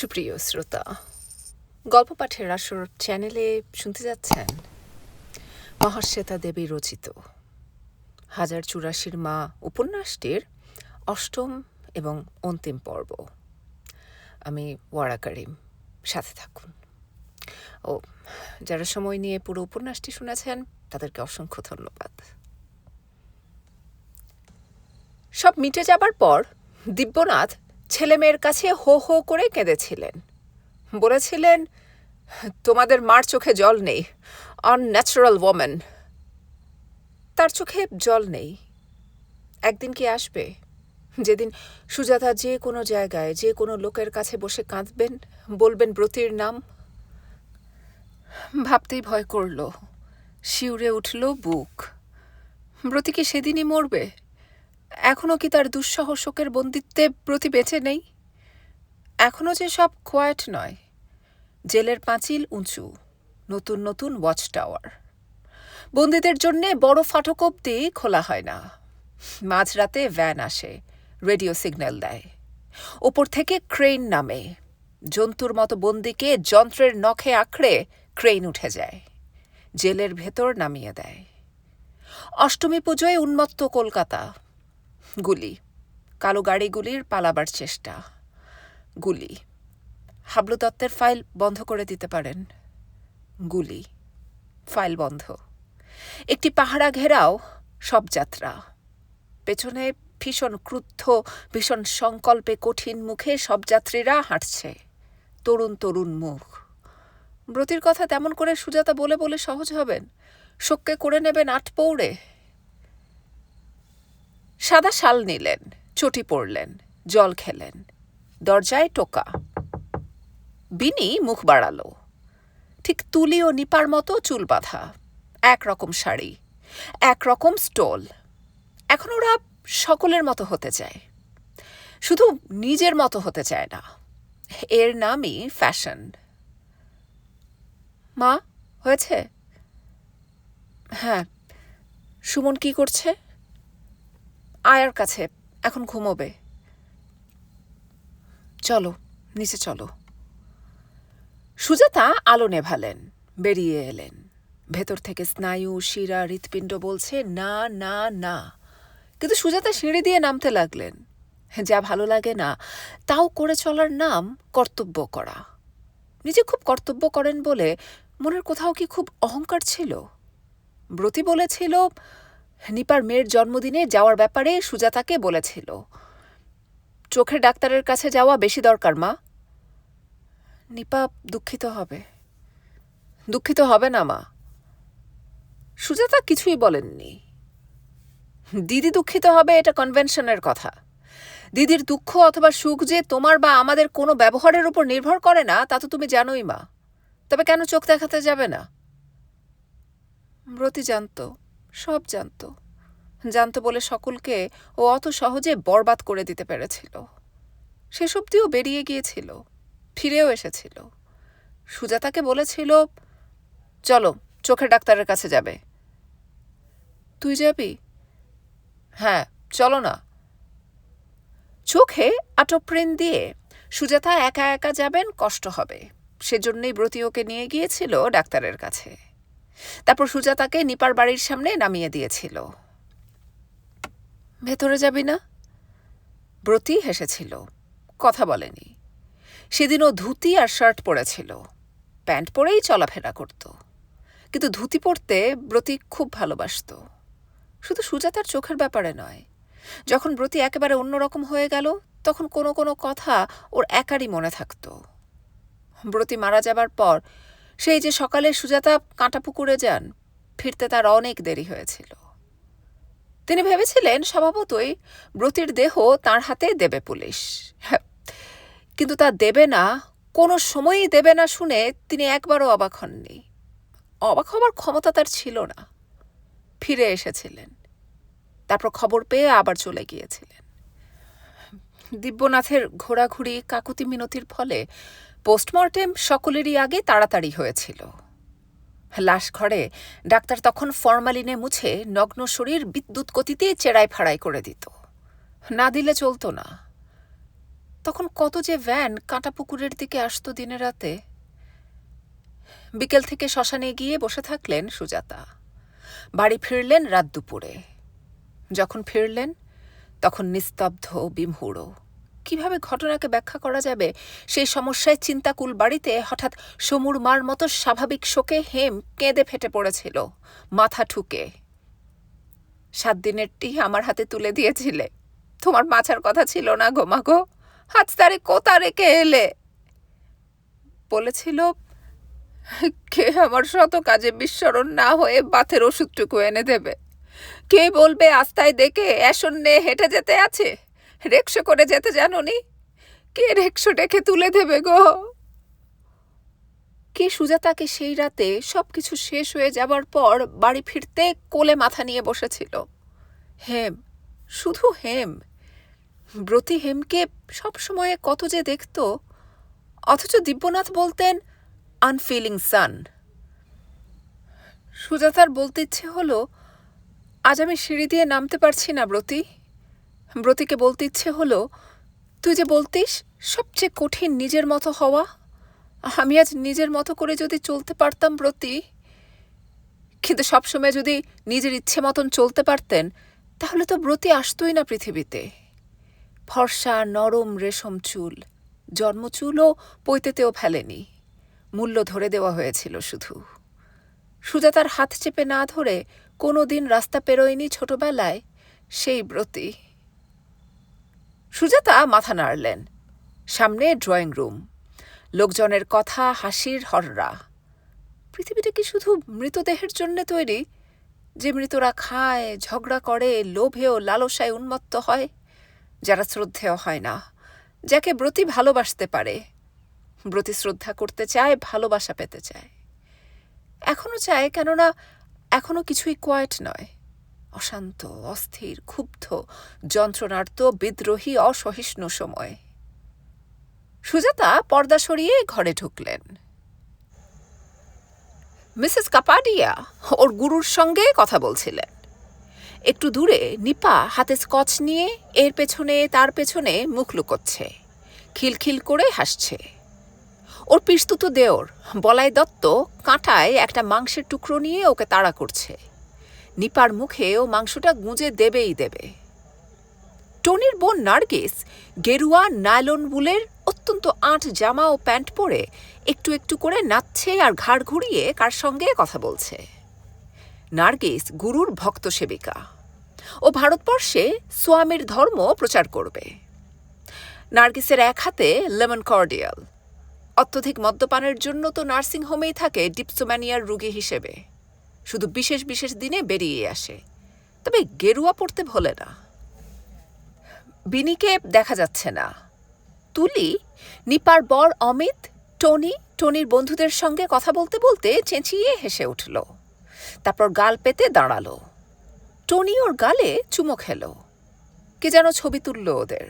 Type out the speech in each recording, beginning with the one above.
সুপ্রিয় শ্রোতা, গল্প পাঠের আসর চ্যানেলে শুনতে যাচ্ছেন মহাশ্বেতা দেবী রচিত 1084 মা উপন্যাসটির অষ্টম এবং অন্তিম পর্ব। আমি ওয়ারা করিম, সাথে থাকুন। ও যারা সময় নিয়ে পুরো উপন্যাসটি শুনেছেন তাদেরকে অসংখ্য ধন্যবাদ। সব মিটে যাবার পর দিব্যনাথ ছেলেমেয়ের কাছে হো হো করে কেঁদেছিলেন। বলেছিলেন, তোমাদের মার চোখে জল নেই, আনন্যাচারাল ওম্যান। তার চোখে জল নেই। একদিন কি আসবে যেদিন সুজাতা যে কোনো জায়গায় যে কোনো লোকের কাছে বসে কাঁদবেন, বলবেন ব্রতির নাম? ভাবতেই ভয় করল, শিউরে উঠল বুক। ব্রতি কি সেদিনই মরবে? এখনো কি তার দুঃসহ শোকের বন্দিত্বে ব্রতি বেঁচে নেই? এখনো যে সব কোয়াইট নয়। জেলের পাঁচিল উঁচু, নতুন নতুন ওয়াচ টাওয়ার। বন্দীদের জন্যে বড় ফাটক অব্দি খোলা হয় না। মাঝরাতে ভ্যান আসে, রেডিও সিগন্যাল দেয়। ওপর থেকে ক্রেন নামে, জন্তুর মতো বন্দিকে যন্ত্রের নখে আঁকড়ে ক্রেন উঠে যায়, জেলের ভেতর নামিয়ে দেয়। অষ্টমী পুজোয় উন্মত্ত কলকাতা। গুলি, কালো গাড়িগুলির পালাবার চেষ্টা। গুলি। হাবলু দত্তের ফাইল বন্ধ করে দিতে পারেন। গুলি, ফাইল বন্ধ। একটি পাহারা ঘেরাও, সব যাত্রা। পেছনে ভীষণ ক্রুদ্ধ, ভীষণ সংকল্পে কঠিন মুখে সব যাত্রীরা হাঁটছে, তরুণ তরুণ মুখ। ব্রতির কথা তেমন করে সুজাতা বলে বলে সহজ হবেন? শোককে করে নেবেন আটপৌড়ে? সাদা শাল নিলেন, চটি পড়লেন, জল খেলেন। দরজায় টোকা। বিনি মুখ বাড়ালো। ঠিক তুলি ও নিপার মতো চুল বাঁধা, একরকম শাড়ি, একরকম স্টোল। এখন ওরা সকলের মতো হতে চায়, শুধু নিজের মতো হতে চায় না। এর নামই ফ্যাশন। মা, হয়েছে? হ্যাঁ। সুমন কি করছে? আয়ার কাছে, এখন ঘুমোবে। চলো নিচে চলো। সুজাতা আলো নেভালেন, বেরিয়ে এলেন। ভেতর থেকে স্নায়ু, শিরা, হৃৎপিণ্ড বলছে না না না। কিন্তু সুজাতা সিঁড়ি দিয়ে নামতে লাগলেন। যা ভালো লাগে না তাও করে চলার নাম কর্তব্য করা। নিজে খুব কর্তব্য করেন বলে মনের কোথাও কি খুব অহংকার ছিল? ব্রতি বলেছিল, নিপার মেয়ের জন্মদিনে যাওয়ার ব্যাপারে সুজাতাকে বলেছিল, চোখের ডাক্তারের কাছে যাওয়া বেশি দরকার মা। নিপা দুঃখিত হবে। দুঃখিত হবে না মা। সুজাতা কিছুই বলেননি। দিদি দুঃখিত হবে এটা কনভেনশনের কথা। দিদির দুঃখ অথবা সুখ যে তোমার বা আমাদের কোনো ব্যবহারের উপর নির্ভর করে না তা তো তুমি জানোই মা। তবে কেন চোখ দেখাতে যাবে না? ব্রতি জানত, সব জানত। জানত বলে সকলকে ও অত সহজে বরবাদ করে দিতে পেরেছিল। সেসব দিয়েও বেরিয়ে গিয়েছিল, ফিরেও এসেছিল। সুজাতাকে বলেছিল, চলো চোখের ডাক্তারের কাছে যাবে। তুই যাবি? হ্যাঁ, চলো না। চোখে আটোপ্রিন দিয়ে সুজাতা একা একা যাবেন, কষ্ট হবে। সেজন্যই ব্রতি ওকে নিয়ে গিয়েছিল ডাক্তারের কাছে। তারপর সুজাতাকে নিপার বাড়ির সামনে নামিয়ে দিয়েছিল। ভেতরে যাবি না? ব্রতি হেসেছিল, কথা বলেনি। সেদিনও ধুতি আর শার্ট পরেছিল, প্যান্ট পরেই চলাফেরা করত। কিন্তু ধুতি পরতে ব্রতি খুব ভালোবাসত, শুধু সুজাতার চোখের ব্যাপারে নয়। যখন ব্রতি একেবারে অন্যরকম হয়ে গেল তখন কোনো কোনো কথা ওর একারই মনে থাকত। ব্রতি মারা যাবার পর সেই যে সকালে সুজাতা কাঁটাপুকুরে যান, ফিরতে তার অনেক দেরি হয়েছিল। তিনি ভেবেছিলেন স্বভাবতই ব্রতির দেহ তার হাতে দেবে পুলিশ। কিন্তু তা দেবে না, কোনো সময়ই দেবে না শুনে তিনি একবারও অবাক হননি। অবাক হবার ক্ষমতা তার ছিল না। ফিরে এসেছিলেন, তারপর খবর পেয়ে আবার চলে গিয়েছিলেন। দিব্যনাথের ঘোরাঘুরি কাকুতি মিনতির ফলে পোস্টমর্টেম সকলেরই আগে তাড়াতাড়ি হয়েছিল। লাশ ঘরে ডাক্তার তখন ফরমালিনে মুছে নগ্ন শরীর বিদ্যুৎ গতিতে চেরাই ফাড়াই করে দিত। না দিলে চলত না। তখন কত যে ভ্যান কাঁটা পুকুরের দিকে আসতো দিনে রাতে। বিকেল থেকে শ্মশানে গিয়ে বসে থাকলেন সুজাতা। বাড়ি ফিরলেন রাত দুপুরে। যখন ফিরলেন তখন নিস্তব্ধ, বিমূঢ়। কিভাবে ঘটনাকে ব্যাখ্যা করা যাবে সেই সমস্যায় চিন্তাকুল বাড়িতে হঠাৎ সমুর মার মতো স্বাভাবিক শোকে হেম কেঁদে ফেটে পড়েছিল, মাথা ঠুকে। 7 দিনেরটি আমার হাতে তুলে দিয়েছিলে, তোমার বাঁচার কথা ছিল না গো মা গো, আজ তারে কোথা রেখে এলে। বলেছিল কে আমার শত কাজে বিস্মরণ না হয়ে বাতের ওষুধটুকু এনে দেবে। কে বলবে আস্তায় দেখে অ্যাসন্নে হেঁটে যেতে আছে, রিকশা করে যেতে জানোনি? কে রিকশা ডেকে তুলে দেবে গো? কে সুজাতাকে সেই রাতে সবকিছু শেষ হয়ে যাবার পর বাড়ি ফিরতে কোলে মাথা নিয়ে বসেছিল? হেম, শুধু হেম। ব্রতী হেমকে সবসময়ে কত যে দেখত, অথচ দিব্যনাথ বলতেন আনফিলিং সান। সুজাতার বলতে ইচ্ছে হলো, আজ আমি সিঁড়ি দিয়ে নামতে পারছি না ব্রতী। ব্রতীকে বলতে ইচ্ছে হলো, তুই যে বলতিস সবচেয়ে কঠিন নিজের মতো হওয়া, আমি আজ নিজের মতো করে যদি চলতে পারতাম ব্রতী। কিন্তু সবসময় যদি নিজের ইচ্ছে মতন চলতে পারতেন তাহলে তো ব্রতী আসতোই না পৃথিবীতে। ফর্সা নরম রেশম চুল, জন্মচুলও পৈতেতেও ফেলেনি, মূল্য ধরে দেওয়া হয়েছিল শুধু। সুজাতার হাত চেপে না ধরে কোনো দিন রাস্তা পেরোয়নি ছোটবেলায় সেই ব্রতী। সুজাতা মাথা নাড়লেন। সামনে ড্রয়িং রুম, লোকজনের কথা, হাসির হররা। পৃথিবীটা কি শুধু মৃতদেহের জন্য তৈরি, যে মৃতরা খায়, ঝগড়া করে, লোভে ও লালসায় উন্মত্ত হয়, যারা শ্রদ্ধেয় হয় না, যাকে ব্রতী ভালোবাসতে পারে। ব্রতী শ্রদ্ধা করতে চায়, ভালোবাসা পেতে চায়, এখনো চায়, কেননা এখনো কিছুই কোয়াইট নয়। অশান্ত, অস্থির, ক্ষুব্ধ, যন্ত্রণার্ত, বিদ্রোহী, অসহিষ্ণু সময়। সুজাতা পর্দা সরিয়ে ঘরে ঢুকলেন। মিসেস কাপাডিয়া ওর গুরুর সঙ্গে কথা বলছিলেন। একটু দূরে নিপা হাতে স্কচ নিয়ে এর পেছনে তার পেছনে মুখ লুকোচ্ছে, খিলখিল করে হাসছে। ওর পিস্তুত দেওর বলাই দত্ত কাঁটায় একটা মাংসের টুকরো নিয়ে ওকে তাড়া করছে। নিপার মুখে ও মাংসটা গুঁজে দেবেই দেবে। টনির বোন নার্গিস গেরুয়া নাইলন বুলের অত্যন্ত আঁট জামা ও প্যান্ট পরে একটু একটু করে নাচছে আর ঘাড় ঘুরিয়ে কার সঙ্গে কথা বলছে। নার্গিস গুরুর ভক্ত সেবিকা, ও ভারতবর্ষে স্বামীর ধর্ম প্রচার করবে। নার্গিসের এক হাতে লেমন কর্ডিয়াল। অত্যধিক মদ্যপানের জন্য তো নার্সিংহোমেই থাকে ডিপসোম্যানিয়ার রোগী হিসেবে, শুধু বিশেষ বিশেষ দিনে বেরিয়ে আসে, তবে গেরুয়া পড়তে ভোলে না। বিনিকে দেখা যাচ্ছে না। তুলি, নিপার বর অমিত, টনির বন্ধুদের সঙ্গে কথা বলতে বলতে চেঁচিয়ে হেসে উঠল, তারপর গাল পেতে দাঁড়ালো। টনি ওর গালে চুমো খেল, কে যেন ছবি তুলল ওদের।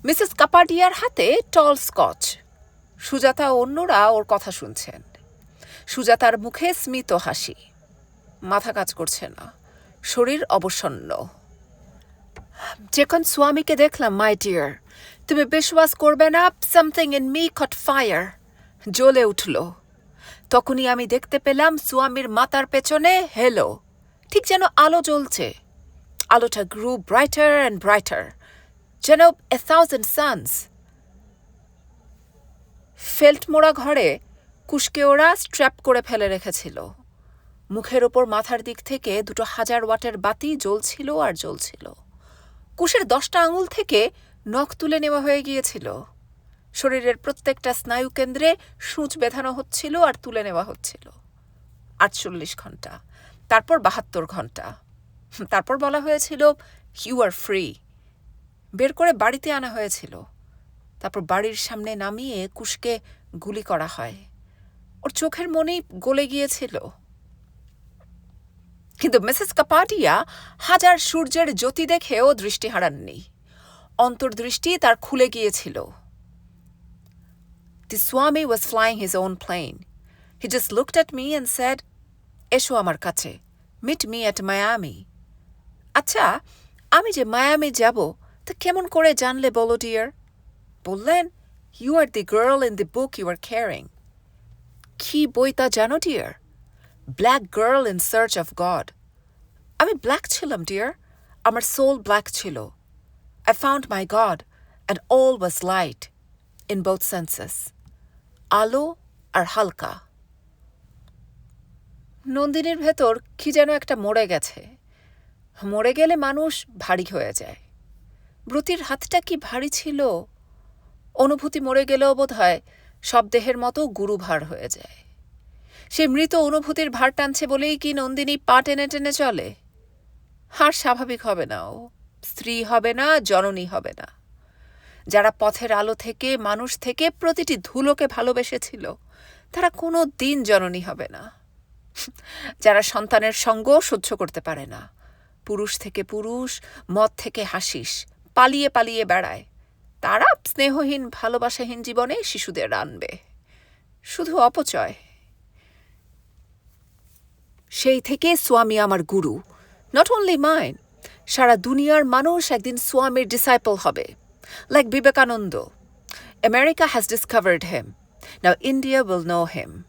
মিসেস কাপাডিয়ার হাতে টল স্কচ। সুজাতা ও অন্যরা ওর কথা শুনছেন। সুজাতার মুখে স্মিত হাসি, মাথা কাজ করছে না, শরীর অবসন্ন। যখন স্বামীকে দেখলাম, মাই ডিয়ার, তুমি বিশ্বাস করবে না, something in me caught fire, জ্বলে উঠল। তখনই আমি দেখতে পেলাম স্বামীর মাথার পেছনে হেলো, ঠিক যেন আলো জ্বলছে। আলোটা গ্রু ব্রাইটার অ্যান্ড ব্রাইটার, যেন 1,000 suns। ফেল্ট মোড়া ঘরে কুশকে ওরা স্ট্র্যাপ করে ফেলে রেখেছিল। মুখের ওপর মাথার দিক থেকে 2,000 ওয়াটের বাতি জ্বলছিল আর জ্বলছিল। কুশের 10টা আঙুল থেকে নখ তুলে নেওয়া হয়ে গিয়েছিল। শরীরের প্রত্যেকটা স্নায়ু কেন্দ্রে সূচ বেঁধানো হচ্ছিল আর তুলে নেওয়া হচ্ছিল। 48 ঘন্টা, তারপর 72 ঘন্টা, তারপর বলা হয়েছিল ইউ আর ফ্রি। বের করে বাড়িতে আনা হয়েছিল, তারপর বাড়ির সামনে নামিয়ে কুশকে গুলি করা হয়। ওর চোখের মনেই গলে গিয়েছিল। কিন্তু মিসেস কাপাডিয়া 1000 সূর্যের জ্যোতি দেখেও দৃষ্টি হারাননি। অন্তর্দৃষ্টি তার খুলে গিয়েছিল। The Swami was flying his own plane. He just looked at me and said, এসো আমার কাছে, meet me at Miami. আচ্ছা, আমি যে মায়ামি যাব তা কেমন করে জানলে বলো ডিয়ার? বললেন, "You are the girl in the book you are carrying." কি বই তা জানো dear? Black girl in search of God. আমি ব্ল্যাক ছিলাম ডিয়ার, আমার সোল ব্ল্যাক ছিল। I found my God and all was light in both senses. আলো আর হালকা। নন্দিনীর ভেতর কি যেন একটা মরে গেছে। মরে গেলে মানুষ ভারী হয়ে যায়। ব্রতির হাতটা কি ভারী ছিল। অনুভূতি মরে গেলেও বোধ হয় সব দেহের মতো গুরুভার হয়ে যায়। সে মৃত অনুভূতির ভার টানছে বলেই কি নন্দিনী পা টেনে টেনে চলে? আর স্বাভাবিক হবে না ও, স্ত্রী হবে না, জননী হবে না। যারা পথের আলো থেকে, মানুষ থেকে প্রতিটি ধুলোকে ভালোবেসেছিল, তারা কোনো দিন জননী হবে না। যারা সন্তানের সঙ্গ সহ্য করতে পারে না, পুরুষ থেকে পুরুষ, মদ থেকে হাসিস, পালিয়ে পালিয়ে বেড়ায়, তারা স্নেহহীন ভালোবাসাহীন জীবনে শিশুদের আনবে। শুধু অপচয়। সেই থেকে স্বামী আমার গুরু, নট অনলি মাইন। সারা দুনিয়ার মানুষ একদিন স্বামীর ডিসাইপল হবে, like Vivekananda. America has discovered him, now India will know him.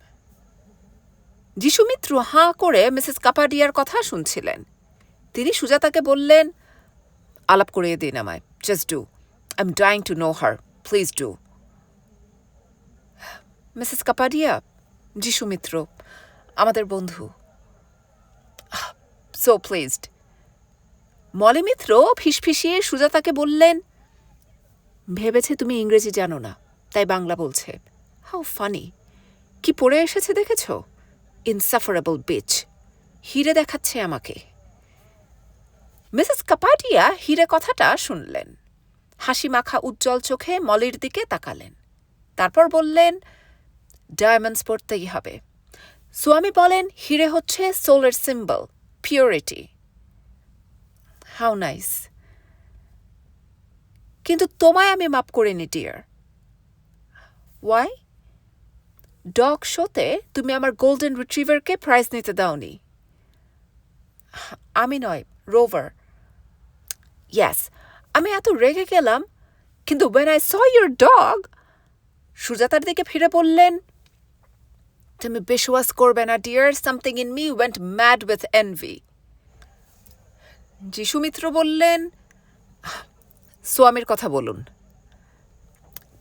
Jishumitra হাঁ করে মিসেস কাপাডিয়ার কথা শুনছিলেন। তিনি সুজাতাকে বললেন, আলাপ করিয়ে দিন আমায়, just do. I am dying to know her, please do. Mrs Kapadia, Jishumitra, আমাদের বন্ধু। So pleased. মলিমিত্র ফিসফিসিয়ে সুজাতাকে বললেন, ভেবেছে তুমি ইংরেজি জানো না, তাই বাংলা বলছে। How funny! কি পড়ে এসেছে দেখেছ? ইনসাফারেবল বিচ। হিরে দেখাচ্ছে আমাকে। মিসেস কাপাডিয়া হিরে কথাটা শুনলেন। হাসি মাখা উজ্জ্বল চোখে মলির দিকে তাকালেন। তারপর বললেন, ডায়মন্ডস পড়তেই হবে। স্বামী বলেন হিরে হচ্ছে সোলের সিম্বল, পিওরিটি। How nice. কিন্তু তোমায় আমি মাপ করিনি ডিয়ার। ওয়াই? ডগ শোতে তুমি আমার গোল্ডেন রিট্রিভারকে প্রাইজ নিতে দাওনি। আমি নয়, রোভার। ইয়াস, আমি এত রেগে গেলাম, কিন্তু when I saw your dog, সুজাতার দিকে ফিরে বললেন, তুমি বিশ্বাস করবে না dear, something in me went mad with envy. Jishumitra বললেন, স্বামীর কথা বলুন।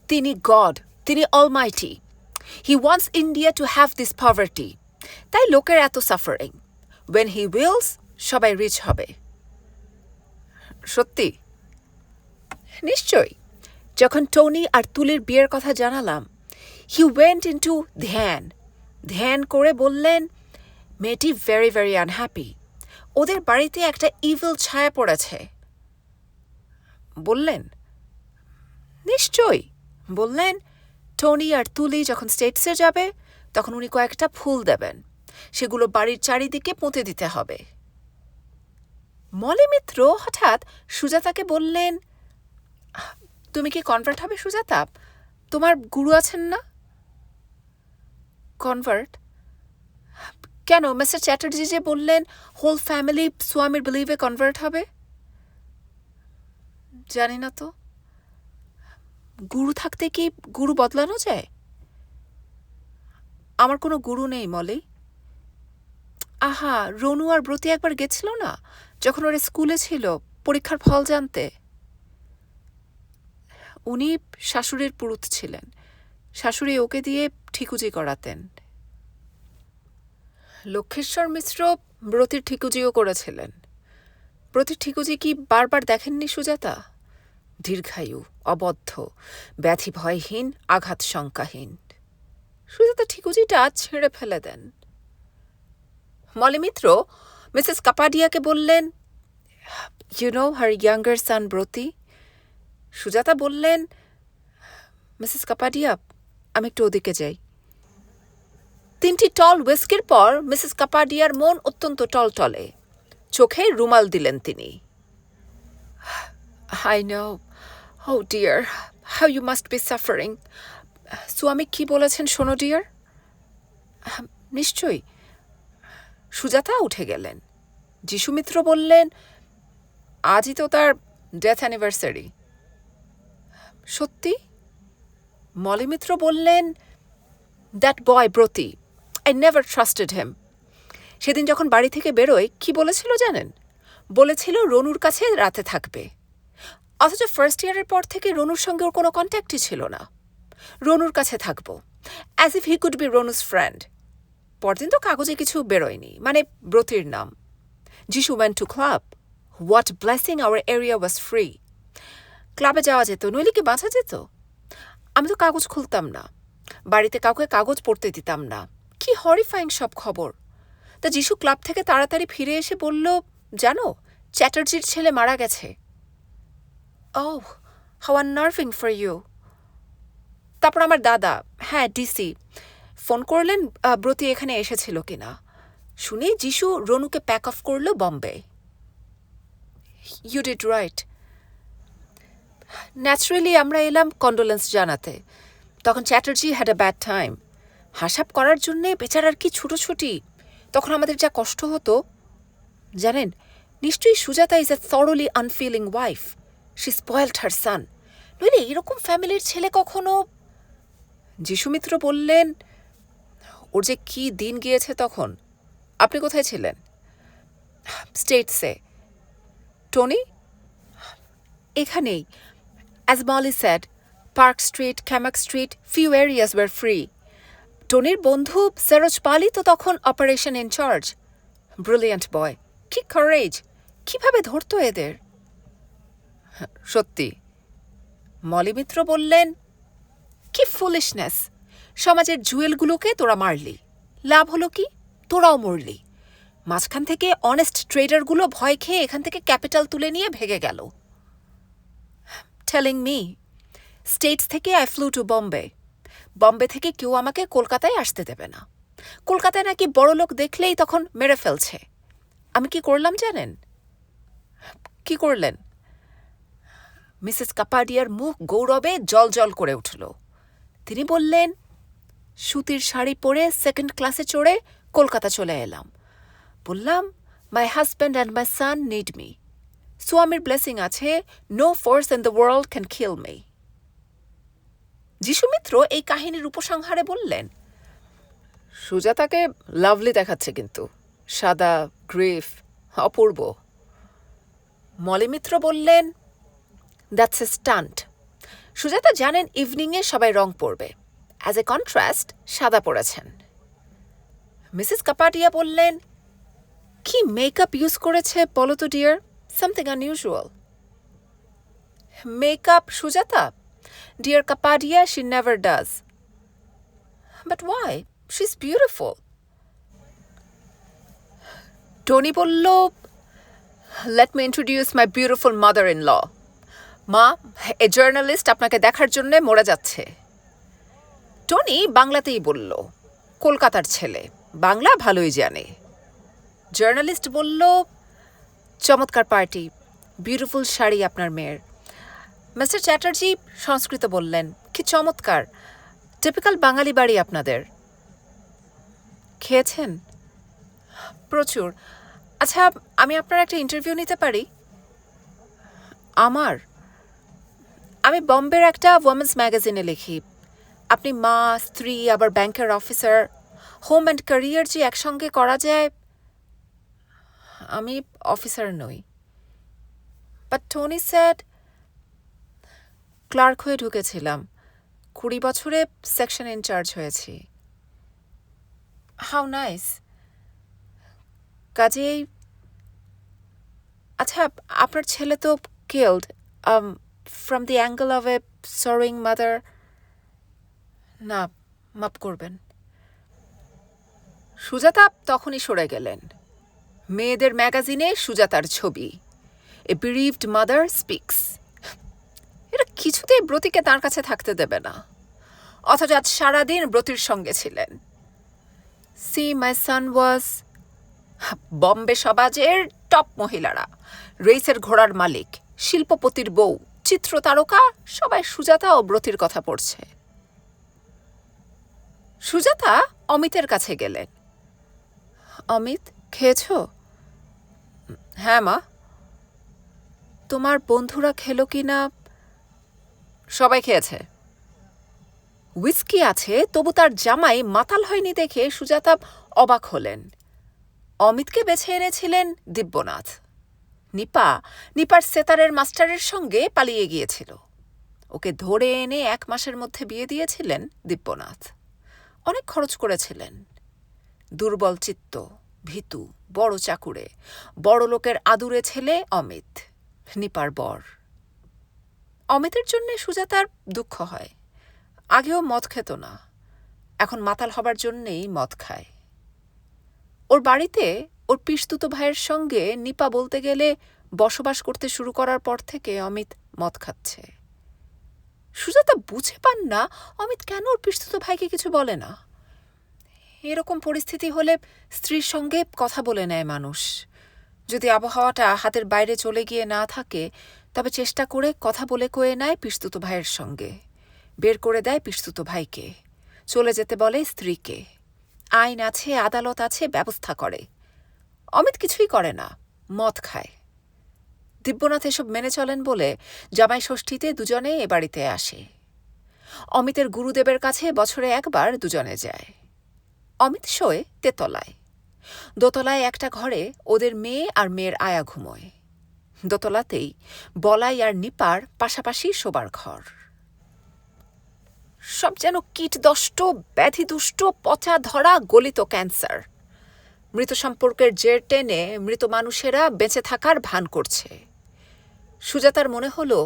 তিনি গড, তিনি almighty. He wants India to have this poverty. তাই লোকের এত সাফারিং। When he wills, সবাই রিচ হবে। সত্যি? নিশ্চয়ই। যখন টনি আর তুলির বিয়ের কথা জানালাম, he went into ধ্যান। ধ্যান করে বললেন, মেয়েটি ভেরি ভেরি আনহ্যাপি। ওদের বাড়িতে একটা ইভিল ছায়া পড়েছে। বললেন, নিশ্চয়ই। বললেন, টনি আর তুলি যখন স্টেটসে যাবে, তখন উনি কয়েকটা ফুল দেবেন, সেগুলো বাড়ির চারিদিকে পুঁতে দিতে হবে। মলিমিত্র হঠাৎ সুজাতাকে বললেন, তুমি কি কনভার্ট হবে সুজাতা? তোমার গুরু আছেন না? কনভার্ট? কেন, মিস্টার চ্যাটার্জি যে বললেন হোল ফ্যামিলি স্বামীর বিলিভে কনভার্ট হবে। জানি না তো। গুরু থাকতে কি গুরু বদলানো যায়? আমার কোনো গুরু নেই মলি। আহা, রনু আর ব্রতি একবার গেছিল না, যখন ওরা স্কুলে ছিল পরীক্ষার ফল জানতে। উনি শাশুড়ির পুরুত ছিলেন। শাশুড়ি ওকে দিয়ে ঠিকুজি করাতেন। লক্ষেশ্বর মিশ্র ব্রতির ঠিকুজিও করেছিলেন। ব্রতির ঠিকুজি কি বারবার দেখেননি সুজাতা? দীর্ঘায়ু, অবদ্ধ, ব্যাধি ভয়হীন, আঘাত শঙ্কাহীন। সুজাতা ঠিকুজিটা ছেড়ে ফেলে দেন। মলিমিত্র মিসেস কাপাডিয়াকে বললেন, ইউ নো হার ইয়াঙ্গার সান ব্রতি? সুজাতা বললেন, মিসেস কাপাডিয়া, আমি একটু ওদিকে যাই। 3টি টল হুইস্কির পর মিসেস কাপাডিয়ার মন অত্যন্ত টলটলে। চোখে রুমাল দিলেন তিনি। I know. Oh dear, how you must be suffering. স্বামী কি বলেছেন শোনো ডিয়ার? নিশ্চয়ই। সুজাতা উঠে গেলেন। যিশুমিত্র বললেন, আজই তো তার ডেথ অ্যানিভার্সারি। সত্যি? মলিমিত্র বললেন, that boy Brati, I never trusted him. সেদিন যখন বাড়ি থেকে বেরোয় কি বলেছিল জানেন? বলেছিল রনুর কাছে রাতে থাকবে। অথচ ফার্স্ট ইয়ারের পর থেকে রনুর সঙ্গে ওর কোনো কন্ট্যাক্টই ছিল না। রনুর কাছে থাকবো, as if he could be Ronu's friend. পরদিন তো কাগজে কিছু বেরোয়নি, মানে ব্রতির নাম। Jishu went to club. What blessing, our area was free. ক্লাবে যাওয়া যেত, নইলে কি বাঁচা যেত? আমি তো কাগজ খুলতাম না, বাড়িতে কাউকে কাগজ পড়তে দিতাম না। কি হরিফাইং সব খবর। তা যিশু ক্লাব থেকে তাড়াতাড়ি ফিরে এসে বলল, জানো, চ্যাটার্জির ছেলে মারা গেছে। ওহ, হাউ আননার্ভিং ফর ইউ। তারপর আমার দাদা, হ্যাঁ ডিসি, ফোন করলেন ব্রতি এখানে এসেছিল কিনা। শুনে যিশু রনুকে প্যাক অফ করলো Bombay. You did right. Naturally আমরা এলাম কন্ডোলেন্স জানাতে। তখন Chatterjee had a bad time. হাসাপ করার জন্যে বেচারার কি ছুটোছুটি। তখন আমাদের যা কষ্ট হতো জানেন। নিশ্চয়ই Sujata is a thoroughly unfeeling wife. She spoiled her son. নইলে এরকম ফ্যামিলির ছেলে কখনো। যিশুমিত্র বললেন, ওর যে কি দিন গিয়েছে তখন। আপনি কোথায় ছিলেন? স্টেটসে। টনি? এখানেই। As Molly said, Park Street, Camac Street, few areas were free. টনির বন্ধু সরোজ পালি তো তখন অপারেশন ইনচার্জ। ব্রিলিয়ান্ট বয়, কি কারেজ! কিভাবে ধরতো এদের? সত্যি। মলিমিত্র বললেন, কি ফুলিশনেস। সমাজের জুয়েলগুলোকে তোরা মারলি, লাভ হলো কি? তোরাও মরলি। মাঝখান থেকে অনেস্ট ট্রেডারগুলো ভয় খেয়ে এখান থেকে ক্যাপিটাল তুলে নিয়ে ভেগে গেল। টেলিং মি, স্টেটস থেকে I flew to Bombay. Bombay থেকে কেউ আমাকে কলকাতায় আসতে দেবে না। কলকাতায় নাকি বড় লোক দেখলেই তখন মেরে ফেলছে। আমি কি করলাম জানেন? কি করলেন? মিসেস কাপাডিয়ার মুখ গৌরবে জল করে উঠল। তিনি বললেন, সুতির শাড়ি পরে সেকেন্ড ক্লাসে চড়ে কলকাতা চলে এলাম। বললাম, my husband and my son need me. স্বামীর ব্লেসিং আছে, no force in the world can kill me. Jishumitra এই কাহিনীর উপসংহারে বললেন, সুজাতাকে লাভলি দেখাচ্ছে কিন্তু, সাদা, গ্রিফ, অপূর্ব। মলিমিত্র বললেন, দ্যাটস এ স্টান্ট। সুজাতা জানেন ইভিনিংয়ে সবাই রং পরবে, অ্যাজ এ কন্ট্রাস্ট সাদা পরেছেন। মিসেস কাপাডিয়া বললেন, কি মেকআপ ইউজ করেছে বলো তো dear, something unusual. Makeup Sujata? Dear Kapadia, she never does. But why? She is beautiful. Tony বলল, let me introduce my beautiful mother in law. মা, এ জার্নালিস্ট আপনাকে দেখার জন্যে মরে যাচ্ছে। টনি বাংলাতেই বলল, কলকাতার ছেলে, বাংলা ভালোই জানে। জার্নালিস্ট বলল, চমৎকার পার্টি, বিউটিফুল শাড়ি আপনার মেয়ের। মিস্টার চ্যাটার্জি সংস্কৃত বললেন, কি চমৎকার, টিপিক্যাল বাঙালি বাড়ি আপনাদের। খেয়েছেন? প্রচুর। আচ্ছা, আমি আপনার একটা ইন্টারভিউ নিতে পারি? আমার? আমি বম্বের একটা ওমেন্স ম্যাগাজিনে লিখি। আপনি মা, স্ত্রী, আবার ব্যাংকের অফিসার, হোম অ্যান্ড ক্যারিয়ার যে একসঙ্গে করা যায়। আমি অফিসার নই। বাট টনি স্যাড, ক্লার্ক হয়ে ঢুকেছিলাম, 20 বছরে সেকশন ইনচার্জ হয়েছি। How nice. কাজেই, আচ্ছা, আপনার ছেলে তো killed from the angle of a sorrowing mother. না, মাপ করবেন। সুজাতা তখনই সরে গেলেন। মেয়েদের ম্যাগাজিনে সুজাতার ছবি, এ বিরিভড মাদার স্পিক্স। এরা কিছুতেই ব্রতিকে তার কাছে থাকতে দেবে না, অথচ আজ সারাদিন ব্রতির সঙ্গে ছিলেন। সি মাই সান ওয়াজ। বম্বে সমাজের টপ মহিলারা, রেসের ঘোড়ার মালিক, শিল্পপতির বউ, চিত্র তারকা, সবাই সুজাতা ও ব্রতির কথা পড়ছে। সুজাতা অমিতের কাছে গেলেন। অমিত, খেয়েছ? হ্যাঁ মা। তোমার বন্ধুরা খেলো কি না? সবাই খেয়েছে। হুইস্কি আছে, তবু তার জামাই মাতাল হয়নি দেখে সুজাতা অবাক হলেন। অমিতকে বেছে এনেছিলেন দিব্যনাথ। নিপার সেতারের মাস্টারের সঙ্গে পালিয়ে গিয়েছিল। ওকে ধরে এনে 1 মাসের মধ্যে বিয়ে দিয়েছিলেন দিব্যনাথ। অনেক খরচ করেছিলেন। দুর্বল চিত্ত, ভীতু, বড় চাকুরে, বড় লোকের আদুরে ছেলে অমিত, নিপার বর। অমিতের জন্যে সুজাতার দুঃখ হয়। আগেও মদ খেত না, এখন মাতাল হবার জন্যেই মদ খায়। ওর বাড়িতে ওর পিসতুতো ভাইয়ের সঙ্গে নিপা বলতে গেলে বসবাস করতে শুরু করার পর থেকে অমিত মদ খাচ্ছে। সুজাতা বুঝে পান না অমিত কেন ওর পিসতুতো ভাইকে কিছু বলে না। এরকম পরিস্থিতি হলে স্ত্রীর সঙ্গে কথা বলে নেয় মানুষ। যদি আবহাওয়াটা হাতের বাইরে চলে গিয়ে না থাকে, তবে চেষ্টা করে কথা বলে কয়ে নেয় পিসতুতো ভাইয়ের সঙ্গে, বের করে দেয় পিসতুতো ভাইকে, চলে যেতে বলে স্ত্রীকে। আইন আছে, আদালত আছে, ব্যবস্থা করে। অমিত কিছুই করে না, মদ খায়। দিব্যনাথ এসব মেনে চলেন বলে জামাই ষষ্ঠীতে দুজনে এ বাড়িতে আসে। অমিতের গুরুদেবের কাছে বছরে 1 বার দুজনে যায়। অমিত শোয় তেতলায়। দোতলায় একটা ঘরে ওদের মেয়ে আর মেয়ের আয়া ঘুমোয়। দোতলাতেই বলাই আর নিপার পাশাপাশি শোবার ঘর। সব যেন কীটদষ্ট, ব্যাধিদুষ্ট, পচা ধরা গলিত ক্যান্সার। মৃত সম্পর্কের জের টেনে মৃত মানুষেরা বেঁচে থাকার ভান করছে। সুজাতার মনে হলো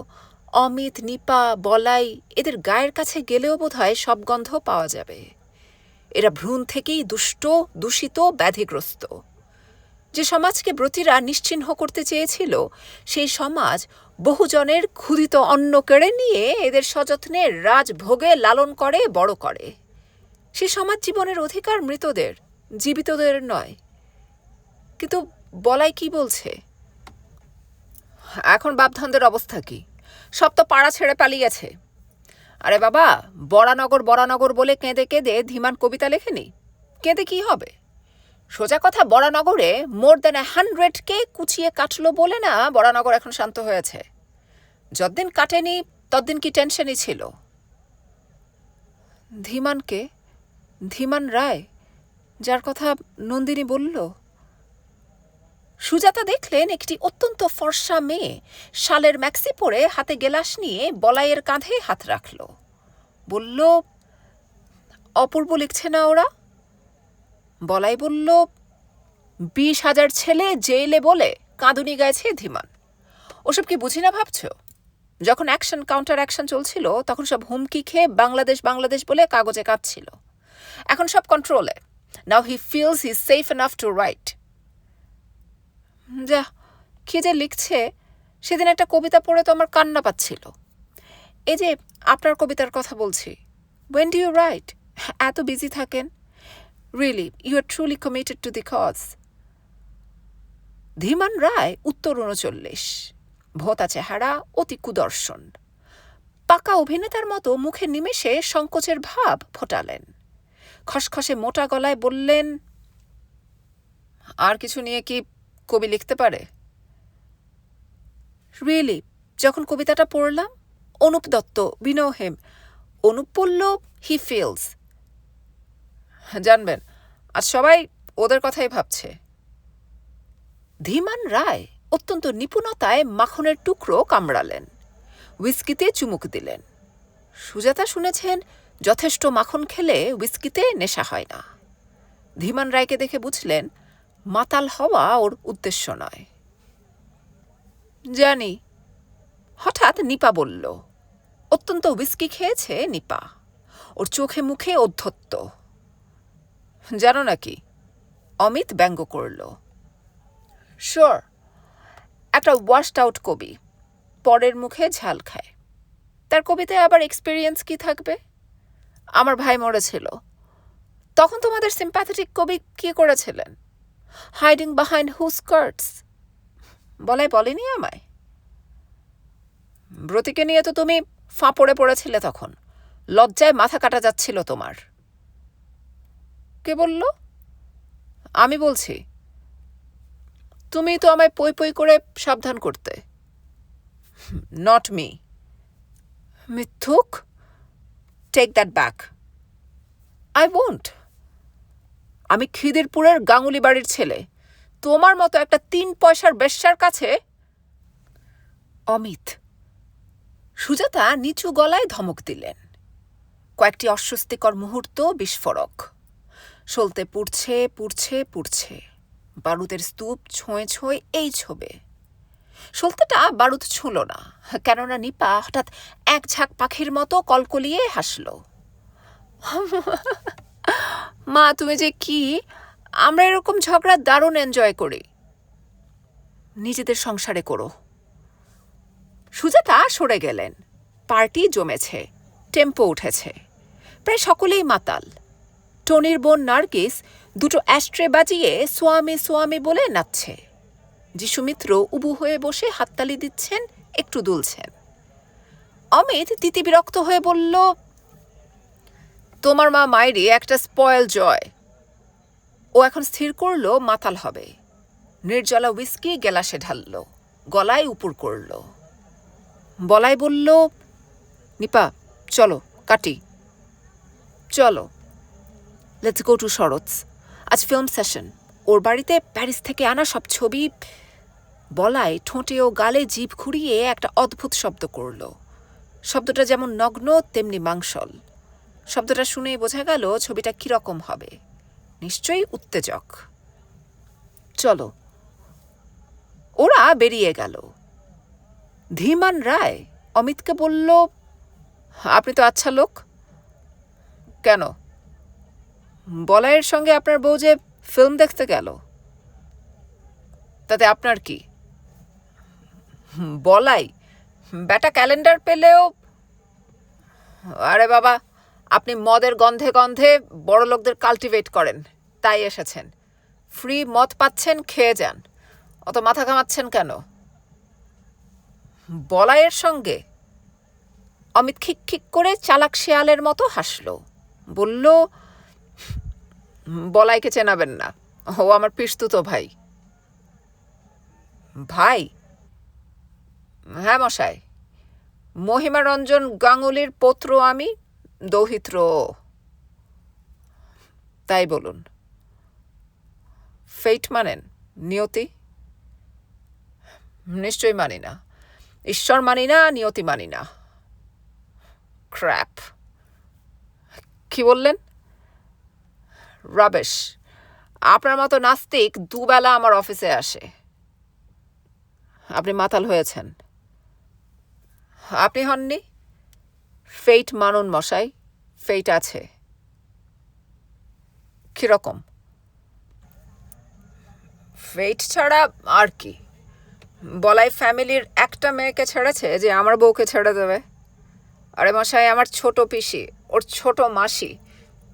অমিত, নিপা, বলাই এদের গায়ের কাছে গেলেও বোধহয় সব গন্ধ পাওয়া যাবে। এরা ভ্রূণ থেকেই দুষ্ট, দূষিত, ব্যাধিগ্রস্ত। যে সমাজকে ব্রতীরা নিশ্চিহ্ন করতে চেয়েছিল, সেই সমাজ বহুজনের ক্ষুধিত অন্ন কেড়ে নিয়ে এদের সযত্নে রাজভোগে লালন করে, বড় করে। সে সমাজ জীবনের অধিকার মৃতদের, জীবিতদের নয়। কিন্তু বলাই কি বলছে? এখন বাপধনদের অবস্থা কি? সব তো পাড়া ছেড়ে পালিয়েছে। আরে বাবা, বরানগর বলে কেঁদে কেঁদে ধীমান কবিতা লেখেনি? কেঁদে কি হবে? সোজা কথা, বরানগরে মোর দেন 100কে কুচিয়ে কাটলো বলে না বরানগর এখন শান্ত হয়েছে। যতদিন কাটেনি ততদিন কি টেনশনই ছিল। ধীমানকে? ধীমান রায়, যার কথা নন্দিনী বলল? সুজাতা দেখলেন একটি অত্যন্ত ফর্সা মেয়ে শালের ম্যাক্সি পরে হাতে গেলাস নিয়ে বলাইয়ের কাঁধে হাত রাখল। বলল, অপূর্ব লিখছে না ওরা? বলাই বলল, 20,000 ছেলে জেলে বলে কাঁদুনি গাইছে ধীমান। ওসব কি বুঝি না ভাবছ? যখন অ্যাকশন কাউন্টার অ্যাকশন চলছিল তখন সব হুমকি খেয়ে বাংলাদেশ বলে কাগজে কাঁদছিল। এখন সব কন্ট্রোলে। Now he feels he is safe enough to write. যা, কে যে লিখছে! সেদিন একটা কবিতা পড়ে তো আমার কান্না পাচ্ছিল। এই যে আপনার কবিতার কথা বলছি। When do you write? এত বিজি থাকেন? Really, you are truly committed to the cause. ধীমান রায় উত্তর 39, ভোতা চেহারা, অতি কুদর্শন। পাকা অভিনেতার মতো মুখে নিমেষে সংকোচের ভাব ফোটালেন। খসখসে মোটা গলায় বললেন, আর কিছু নিয়ে কি কবি লিখতে পারে? রিয়েলি, যখন কবিতাটা পড়লাম, Anup Dutta, we know him, Anup বলল হি ফিলস। জানবেন, আজ সবাই ওদের কথাই ভাবছে। ধীমান রায় অত্যন্ত নিপুণতায় মাখনের টুকরো কামড়ালেন, হুইস্কিতে চুমুক দিলেন। সুজাতা শুনেছেন যথেষ্ট মাখন খেলে হুইস্কিতে নেশা হয় না। ধীমান রায়কে দেখে বুঝলেন মাতাল হওয়া ওর উদ্দেশ্য নয়। জানি। হঠাৎ নিপা বলল। অত্যন্ত হুইস্কি খেয়েছে নিপা, ওর চোখে মুখে অধ্যত্ত। জানো নাকি? অমিত ব্যঙ্গ করল। শিওর, একটা ওয়াশড আউট কবি, পরের মুখে ঝাল খায়। তার কবিতায় আবার এক্সপিরিয়েন্স কি থাকবে? আমার ভাই মরেছিল, তখন তোমাদের সিম্প্যাথেটিক কবি কি করেছিলেন? হাইডিং বিহাইন্ড হু স্কার্টস। বলেনি আমায়? ব্রতিকে নিয়ে তো তুমি ফাঁপড়ে পড়েছিলে তখন, লজ্জায় মাথা কাটা যাচ্ছিল তোমার। কে বলল? আমি বলছি। তুমি তো আমায় পই পই করে সাবধান করতে। Not me. মিথ্যুক! Take that back. I won't. আমি খিদিরপুরের গাঙ্গুলি বাড়ির ছেলে। তোমার মতো একটা 3 পয়সার বেশ্যার কাছে। অমিত। সুজাতা নিচু গলায় ধমক দিলেন। কয়েকটি অস্বস্তিকর মুহূর্ত বিস্ফোরক। সলতে পুড়ছে পুড়ছে পুড়ছে, বারুদের স্তূপ ছোঁয়ে ছোঁয়ে এই ছবে। সলতেটা বারুদ ছুঁল না, কেননা নিপা হঠাৎ এক ঝাঁক পাখির মতো কলকলিয়ে হাসল। মা, তুমি যে কি, আমরা এরকম ঝগড়া দারুণ এনজয় করি। নিজেদের সংসারে করো। সুজাতা সরে গেলেন। পার্টি জমেছে, টেম্পো উঠেছে, প্রায় সকলেই মাতাল। টনির বোন নার্গিস দুটো অ্যাস্ট্রে বাজিয়ে সোয়ামী সোয়ামী বলে নাচছে। যিশুমিত্র উবু হয়ে বসে হাততালি দিচ্ছেন, একটু দুলছেন। অমিত তিতিবিরক্ত হয়ে বলল, তোমার মা মায়েরই একটা স্পয়েল জয়। ও এখন স্থির করল মাতাল হবে। নির্জলা হুইস্কি গেলাসে ঢালল, গলায় উপুর করল। বলাই বলল, নিপা চলো কাটি, চলো লেটস গো টু শরৎস, আজ ফিল্ম সেশন। ওর বাড়িতে প্যারিস থেকে আনা সব ছবি। বলাই ঠোঁটে ও গালে জিভ খুঁড়িয়ে একটা অদ্ভুত শব্দ করল। শব্দটা যেমন নগ্ন তেমনি মাংসল। শব্দটা শুনেই বোঝা গেল ছবিটা কিরকম হবে, নিশ্চয়ই উত্তেজক। চলো। ওরা বেরিয়ে গেল। ধীমান রায় অমিতকে বলল, আপনি তো আচ্ছা লোক। কেন? বলাইয়ের সঙ্গে আপনার বউ যে ফিল্ম দেখতে গেল, তাতে আপনার কি? বলাই বেটা ক্যালেন্ডার পেলেও। আরে বাবা, আপনি মদের গন্ধে গন্ধে বড় লোকদের কাল্টিভেট করেন, তাই এসেছেন। ফ্রি মদ পাচ্ছেন, খেয়ে যান, অত মাথা ঘামাচ্ছেন কেন? বলাইয়ের সঙ্গে? অমিত খিক খিক করে চালাক শেয়ালের মতো হাসল। বলল, বলাইকে চেনাবেন না, ও আমার পিসতুতো ভাই। ভাই? হ্যাঁ মশাই, মহিমারঞ্জন গাঙ্গুলির পৌত্র আমি, দৌহিত্র। তাই বলুন। ফেট মানেন? নিয়তি? নিশ্চয়ই মানি না। ঈশ্বর মানি না, নিয়তি মানি না। ক্র্যাপ। কি বললেন? রাবেশ। আপনার মতো নাস্তিক দুবেলা আমার অফিসে আসে। আপনি মাতাল হয়েছেন। আপনি হননি? ফেট মানুন মশাই, ফেট আছে। কিরকম? ফেট ছাড়া আর কি? বলাই ফ্যামিলির একটা মেয়েকে ছেড়েছে যে আমার বউকে ছেড়ে দেবে? আরে মশাই, আমার ছোট পিসি, ওর ছোট মাসি,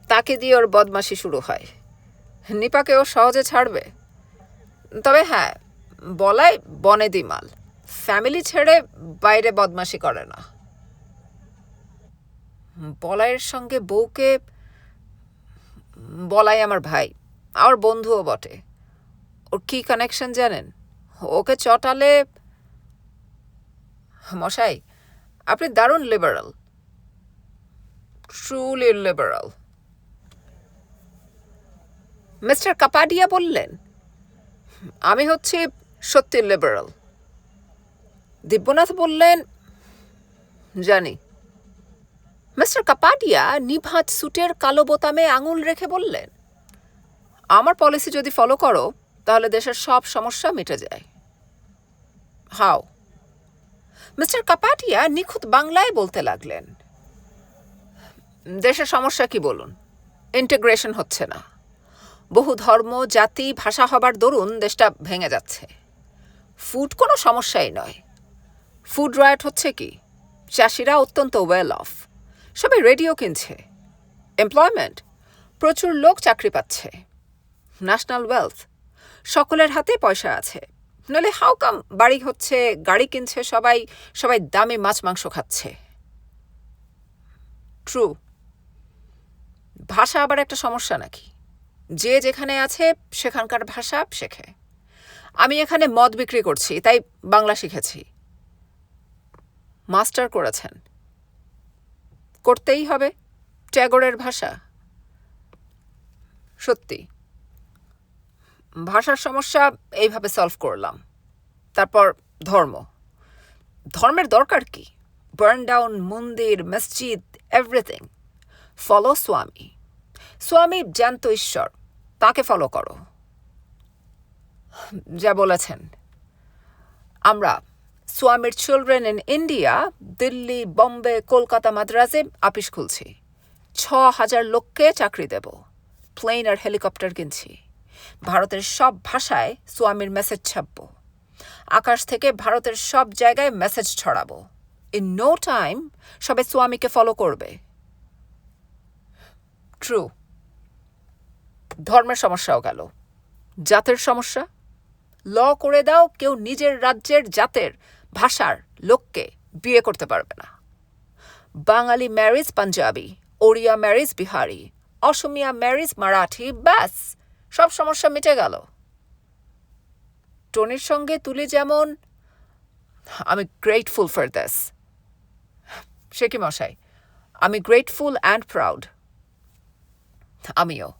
তাকে দিয়ে ওর বদমাশি শুরু হয়। নিপাকে ও সহজে ছাড়বে? তবে হ্যাঁ, বলাই বনেদি মাল, ফ্যামিলি ছেড়ে বাইরে বদমাশি করে না। বলাইয়ের সঙ্গে বউকে? বলাই আমার ভাই, আমার বন্ধুও বটে। ওর কি কানেকশন জানেন? ওকে চটালে। মশাই, আপনি দারুণ liberal, truly liberal. Mister Kapadia বললেন, আমি হচ্ছি সত্যি লিবারাল। দিব্যনাথ বললেন, জানি। মিস্টার কাপাডিয়া নিভাঁজ স্যুটের কালো বোতামে আঙুল রেখে বললেন, আমার পলিসি যদি ফলো করো তাহলে দেশের সব সমস্যা মিটে যায়। হাও? মিস্টার কাপাডিয়া নিখুঁত বাংলায় বলতে লাগলেন, দেশের সমস্যা কি বলুন? ইন্টিগ্রেশন হচ্ছে না। বহু ধর্ম, জাতি, ভাষা হবার দরুন দেশটা ভেঙে যাচ্ছে। ফুড কোনো সমস্যাই নয়। ফুড রায়ট হচ্ছে কি? চাষিরা অত্যন্ত ওয়েল অফ, সবাই রেডিও কিনছে। এমপ্লয়মেন্ট, প্রচুর লোক চাকরি পাচ্ছে। ন্যাশনাল ওয়েলথ, সকলের হাতে পয়সা আছে। নইলে হাউ কাম বাড়ি হচ্ছে, গাড়ি কিনছে সবাই, সবাই দামি মাছ মাংস খাচ্ছে। ট্রু। ভাষা আবার একটা সমস্যা নাকি? যে যেখানে আছে সেখানকার ভাষা শেখে। আমি এখানে মদ বিক্রি করছি, তাই বাংলা শিখেছি। মাস্টার করেছেন? করতেই হবে, ট্যাগরের ভাষা? সত্যি? ভাষার সমস্যা এইভাবে সলভ করলাম। তারপর ধর্ম। ধর্মের দরকার কি? বার্ন ডাউন মন্দির, মসজিদ, এভরিথিং। ফলো স্বামী। স্বামী জ্যান্ত ঈশ্বর, তাকে ফলো করো। যা বলেছেন। আমরা স্বামীর children in India, Delhi, Bombay, Kolkata, মাদ্রাজে আপিস খুলছি। 6,000 লোককে চাকরি দেব। প্লেন আর হেলিকপ্টার কিনছি। ভারতের সব ভাষায় স্বামীর মেসেজ ছাপব। আকাশ থেকে ভারতের সব জায়গায় মেসেজ ছড়াবো। ইন নো টাইম সবাই স্বামীকে ফলো করবে। ট্রু। ধর্মের সমস্যাও গেল। জাতের সমস্যা? ল করে দাও কেউ নিজের রাজ্যের জাতের ভাষার লোককে বিয়ে করতে পারবে না। Bengali marriage Punjabi, Odia marriage Bihari, Assamese marriage Marathi, ব্যাস সব সমস্যা মিটে গেল। টনির সঙ্গে তুলি যেমন, আমি গ্রেটফুল ফর দিস। সে কি মশাই, আমি গ্রেটফুল অ্যান্ড প্রাউড। আমিও।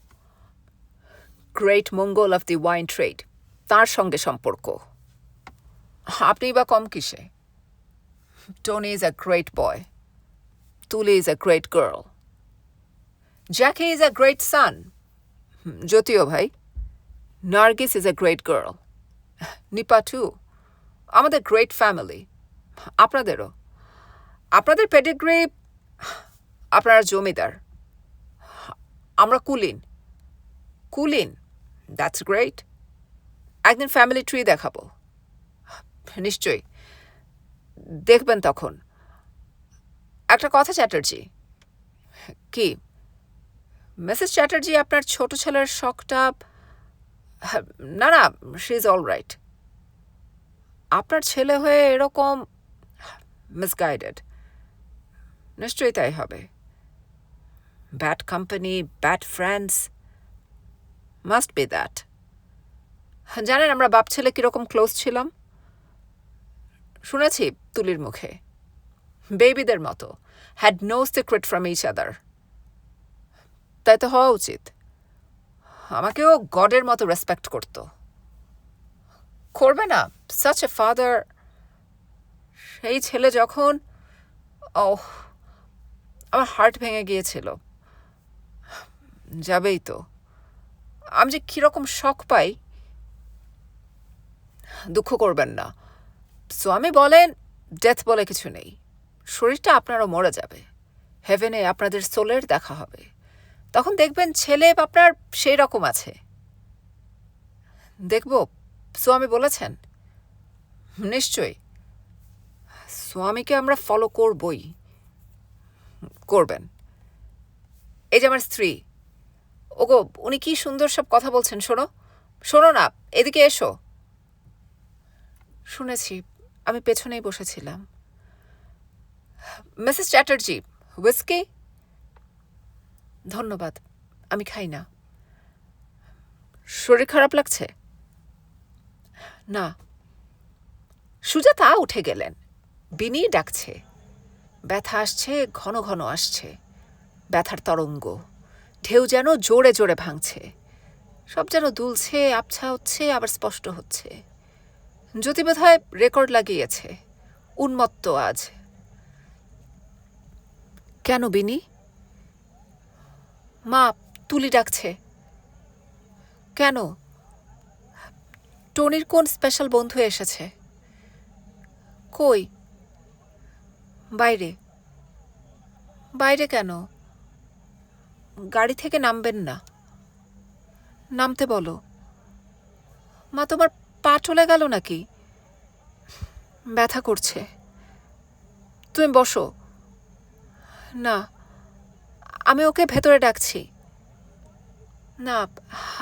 Great mogul of the wine trade, তার সঙ্গে সম্পর্ক। আপনি বা কম কিসে? Tony is a great boy. Tuli is a great girl. Jackie is a great son. জ্যোতিও ভাই। Nargis is a great girl. Nipa too. আমাদের গ্রেট ফ্যামিলি। আপনাদেরও। আপনাদের পেডিগ্রি, আপনারা জমিদার। আমরা কুলিন। Kulin, that's great. একদিন ফ্যামিলি ট্রি দেখাবো। নিশ্চয়ই দেখবেন তখন। একটা কথা চ্যাটার্জি। কি? মিসেস চ্যাটার্জি, আপনার ছোট ছেলের শখটা? না না, শি ইজ অল রাইট। আপনার ছেলে হয়ে এরকম মিসগাইডেড। নিশ্চয়ই তাই হবে। Bad company, bad friends, must be that. জানেন আমরা বাপ ছেলে কিরকম ক্লোজ ছিলাম? শুনেছি তুলির মুখে। বেবিদের মতো, had no secret from each other. তাই তো হওয়া উচিত। আমাকেও গডের মতো রেসপেক্ট করত। করবে না? Such a father. সেই ছেলে যখন, ওহ, আমার হার্ট ভেঙে গিয়েছিল। যাবেই তো। আমি যে কিরকম শখ পাই। দুঃখ করবেন না। স্বামী বলেন ডেথ বলে কিছু নেই। শরীরটা আপনারও মরে যাবে। হেভেনে আপনাদের সোলের দেখা হবে। তখন দেখবেন ছেলে আপনার সেই রকম আছে। দেখব? স্বামী বলেছেন। নিশ্চয়ই। স্বামীকে আমরা ফলো করবই। করবেন। এই যে আমার স্ত্রী, ওগো, উনি কি সুন্দর সব কথা বলছেন। শোনো, শোনো না, এদিকে এসো। শুনেছি, আমি পেছনেই বসেছিলাম। Mrs Chatterjee, whisky? ধন্যবাদ, আমি খাই না। শরীর খারাপ লাগছে? না। সুজাতা উঠে গেলেন। বিনি ডাকছে। ব্যথা আসছে, ঘন ঘন আসছে। ব্যথার তরঙ্গ, ঢেউ যেন জোরে জোরে ভাঙছে। সব যেন দুলছে, আবছা হচ্ছে, আবার স্পষ্ট হচ্ছে। জ্যোতি বোধহয় রেকর্ড লাগিয়েছে। উন্মত্ত আজ। কেন বিনি? মা, তুলি ডাকছে। কেন? টনির কোন স্পেশাল বন্ধু এসেছে। কই? বাইরে। বাইরে কেন? গাড়ি থেকে নামবেন না। নামতে বলো। মা, তোমার পা চলে গেল নাকি? ব্যথা করছে। তুমি বসো। না, আমি ওকে ভেতরে ডাকছি। না,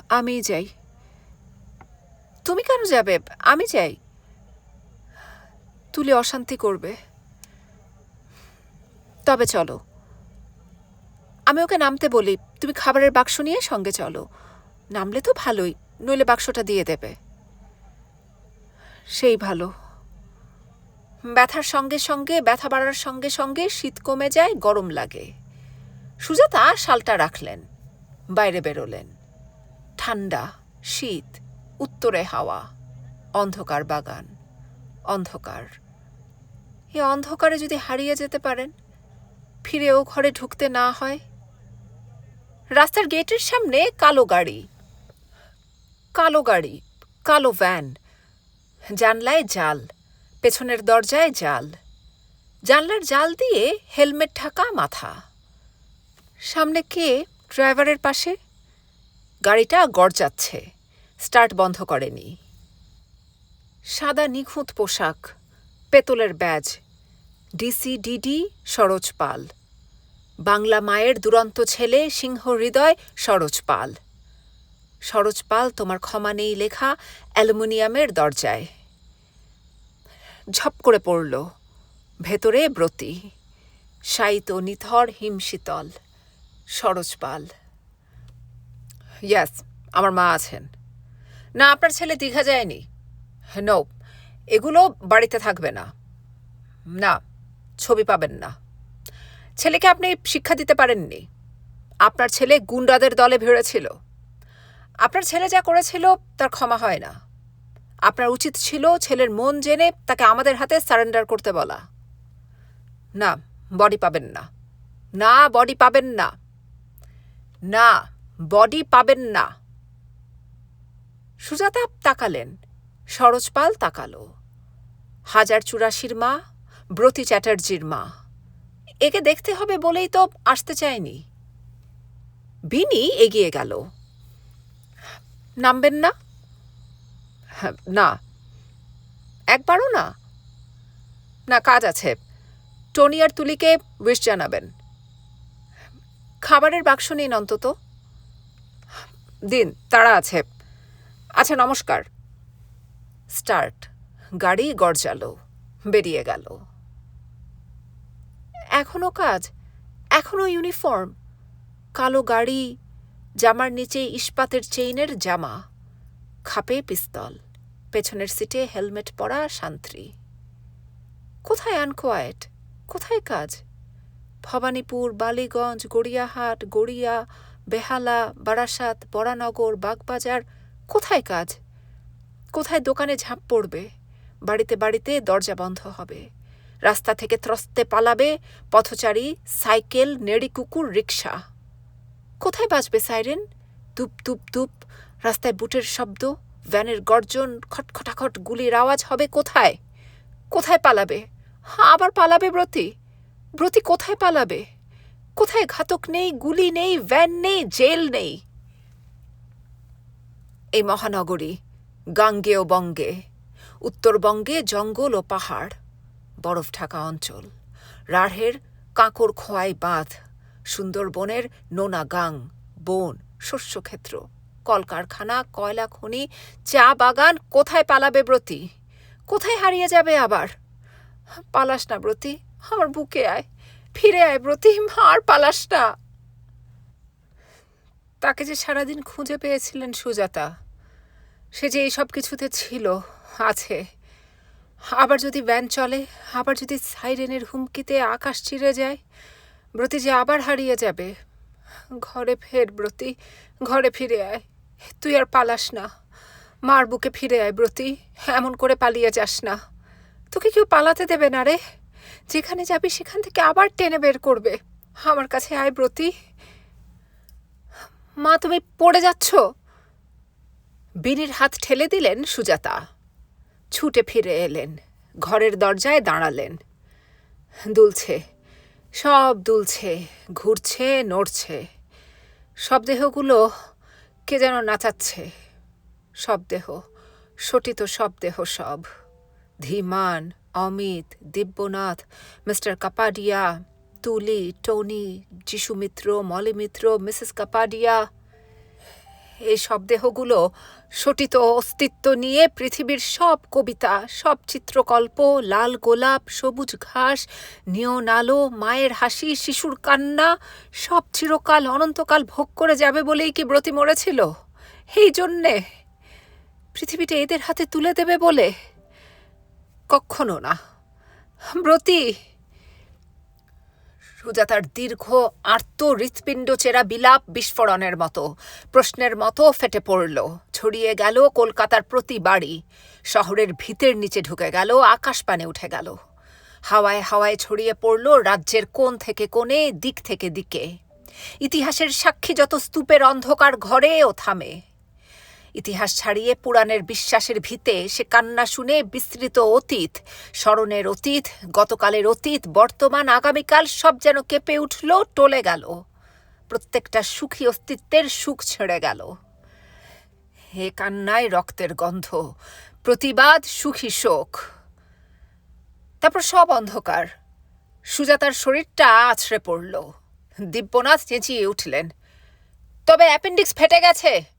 আমি যাই। তুমি কেন যাবে? আমি যাই। তুলি অশান্তি করবে। তবে চলো। আমি ওকে নামতে বলি, তুমি খাবারের বাক্স নিয়ে সঙ্গে চলো। নামলে তো ভালোই, নইলে বাক্সটা দিয়ে দেবে। সেই ভালো। ব্যথার সঙ্গে সঙ্গে, ব্যথা বাড়ার সঙ্গে সঙ্গে শীত কমে যায়, গরম লাগে। সুজাতা শালটা রাখলেন, বাইরে বেরোলেন। ঠান্ডা, শীত, উত্তরে হাওয়া, অন্ধকার বাগান, অন্ধকার। এই অন্ধকারে যদি হারিয়ে যেতে পারেন, ফিরেও ঘরে ঢুকতে না হয়। রাস্তার গেটের সামনে কালো গাড়ি, কালো গাড়ি, কালো ভ্যান, জানলায় জাল, পেছনের দরজায় জাল, জানলার জাল দিয়ে হেলমেট ঢাকা মাথা। সামনে কে ড্রাইভারের পাশে? গাড়িটা গড়জাচ্ছে, স্টার্ট বন্ধ করেনি। সাদা নিখুঁত পোশাক, পেতলের ব্যাজ, ডিসি-ডিডি সরোজ পাল, বাংলা মায়ের দুরন্ত ছেলে, সিংহ হৃদয় সরোজ পাল। সরোজ পাল তোমার ক্ষমা নেই লেখা অ্যালুমিনিয়ামের দরজায়। ঝপ করে পড়ল। ভেতরে ব্রতী, শায়িত নিথর হিমশীতল। সরোজ পাল। ইয়াস, আমার মা আছেন। না, আপনার ছেলে দীঘা যায়নি। নো, এগুলো বাড়িতে থাকবে না। না, ছবি পাবেন না। ছেলেকে আপনি শিক্ষা দিতে পারেননি। আপনার ছেলে গুন্ডাদের দলে ভিড়েছিল। আপনার ছেলে যা করেছিল তার ক্ষমা হয় না। আপনার উচিত ছিল ছেলের মন জেনে তাকে আমাদের হাতে সারেন্ডার করতে বলা। না, বডি পাবেন না। না, বডি পাবেন না। না, বডি পাবেন না। সুজাতা তাকালেন, সরোজ পাল তাকালো। 1084 মা, ব্রতী চ্যাটার্জির মা। একে দেখতে হবে বলেই তো আসতে চায়নি। বিনি এগিয়ে গেল। নামবেন না? না। একবারও না? না, কাজ আছে। টনি আর তুলিকে উইশ জানাবেন। খাবারের বাক্স নিন অন্তত। দিন, তাড়া আছে। আচ্ছা, নমস্কার। স্টার্ট। গাড়ি গড়জালো, বেরিয়ে গেল। এখনো কাজ, এখনো ইউনিফর্ম। কালো গাড়ি, জামার নিচে ইস্পাতের চেইনের জামা, খাপে পিস্তল, পেছনের সিটে হেলমেট পরা শান্ত্রী। কোথায় আনকোয়াইট? কোথায় কাজ? ভবানীপুর, বালিগঞ্জ, গড়িয়াহাট, গড়িয়া, বেহালা, বারাসাত, বরানগর, বাগবাজার। কোথায় কাজ? কোথায় দোকানে ঝাঁপ পড়বে? বাড়িতে বাড়িতে দরজা বন্ধ হবে। রাস্তা থেকে ত্রস্তে পালাবে পথচারী, সাইকেল, নেড়ি কুকুর, রিকশা। কোথায় বাজবে সাইরেন? ধুপ ধুপ ধুপ, রাস্তায় বুটের শব্দ, ভ্যানের গর্জন, খটখটাখট গুলির আওয়াজ হবে। কোথায়? কোথায় পালাবে? আবার পালাবে ব্রতী? ব্রতী কোথায় পালাবে? কোথায় ঘাতক নেই, গুলি নেই, ভ্যান নেই, জেল নেই? এই মহানগরী, গাঙ্গেয় বঙ্গে, উত্তরবঙ্গে জঙ্গল ও পাহাড়, বরফ ঢাকা অঞ্চল, রাঢ়ের কাঁকর খোয়াই বাঁধ, সুন্দরবনের নোনা গাং, বন, শস্যক্ষেত্র, কলকারখানা, কয়লা খনি, চা বাগান। কোথায় পালাবে ব্রতী? কোথায় হারিয়ে যাবে আবার? পালাস না ব্রতী, আমার বুকে আয়, ফিরে আয় ব্রতী, আর পালাস না। তাকে যে সারাদিন খুঁজে পেয়েছিলেন সুজাতা, সে যে এই সব কিছুতে ছিল, আছে। আবার যদি ভ্যান চলে, আবার যদি সাইরেনের হুমকিতে আকাশ চিরে যায়, ব্রতী যে আবার হারিয়ে যাবে। ঘরে ফের ব্রতী, ঘরে ফিরে আয়। তুই আর পালাস না। মার বুকে ফিরে আয় ব্রতী, এমন করে পালিয়ে যাস না। তোকে কেউ পালাতে দেবে না রে। যেখানে যাবি সেখান থেকে আবার টেনে বের করবে। আমার কাছে আয় ব্রতী। মা, তুমি পড়ে যাচ্ছ। বিনির হাত ঠেলে দিলেন সুজাতা। ছুটে ফিরে এলেন, ঘরের দরজায় দাঁড়ালেন। দুলছে, সব দুলছে, ঘুরছে, নড়ছে। সব দেহগুলো কে যেন নাচাচ্ছে। সব দেহ, সটিত সব দেহ সব। ধীমান, অমিত, দিব্যনাথ, মিস্টার কাপাডিয়া, তুলি, টনি, যিশু মিত্র, মলি মিত্র, মিসেস কাপাডিয়া। এই সব দেহগুলো সটিত অস্তিত্ব নিয়ে পৃথিবীর সব কবিতা, সব চিত্রকল্প, লাল গোলাপ, সবুজ ঘাস, নিয়ন আলো, মায়ের হাসি, শিশুর কান্না, সব চিরকাল অনন্তকাল ভোগ করে যাবে বলেই কি ব্রতী মরেছিল? এই জন্যে পৃথিবীটা এদের হাতে তুলে দেবে বলে? কক্ষনো না ব্রতী। সুজাতার দীর্ঘ আর্ত হৃৎপিণ্ড চেরা বিলাপ বিস্ফোরণের মতো প্রশ্নের মতো ফেটে পড়ল, ছড়িয়ে গেল কলকাতার প্রতি বাড়ি, শহরের ভিতের নিচে ঢুকে গেল, আকাশপানে উঠে গেল, হাওয়ায় হাওয়ায় ছড়িয়ে পড়ল রাজ্যের কোণ থেকে কোণে, দিক থেকে দিকে। ইতিহাসের সাক্ষী যত স্তূপের অন্ধকার ঘরেও থামে। ইতিহাস ছাড়িয়ে পুরাণের বিশ্বাসের ভিতে সে কান্না শুনে বিস্তৃত অতীত, স্মরণের অতীত, গতকালের অতীত, বর্তমান, আগামীকাল সব যেন কেঁপে উঠল, টলে গেল। প্রত্যেকটা সুখী অস্তিত্বের সুখ ছেড়ে গেল। হে কান্নায় রক্তের গন্ধ, প্রতিবাদ, সুখী শোক। তারপর সব অন্ধকার। সুজাতার শরীরটা আছড়ে পড়ল। দিব্যনাথ চেঁচিয়ে উঠলেন, তবে অ্যাপেন্ডিক্স ফেটে গেছে।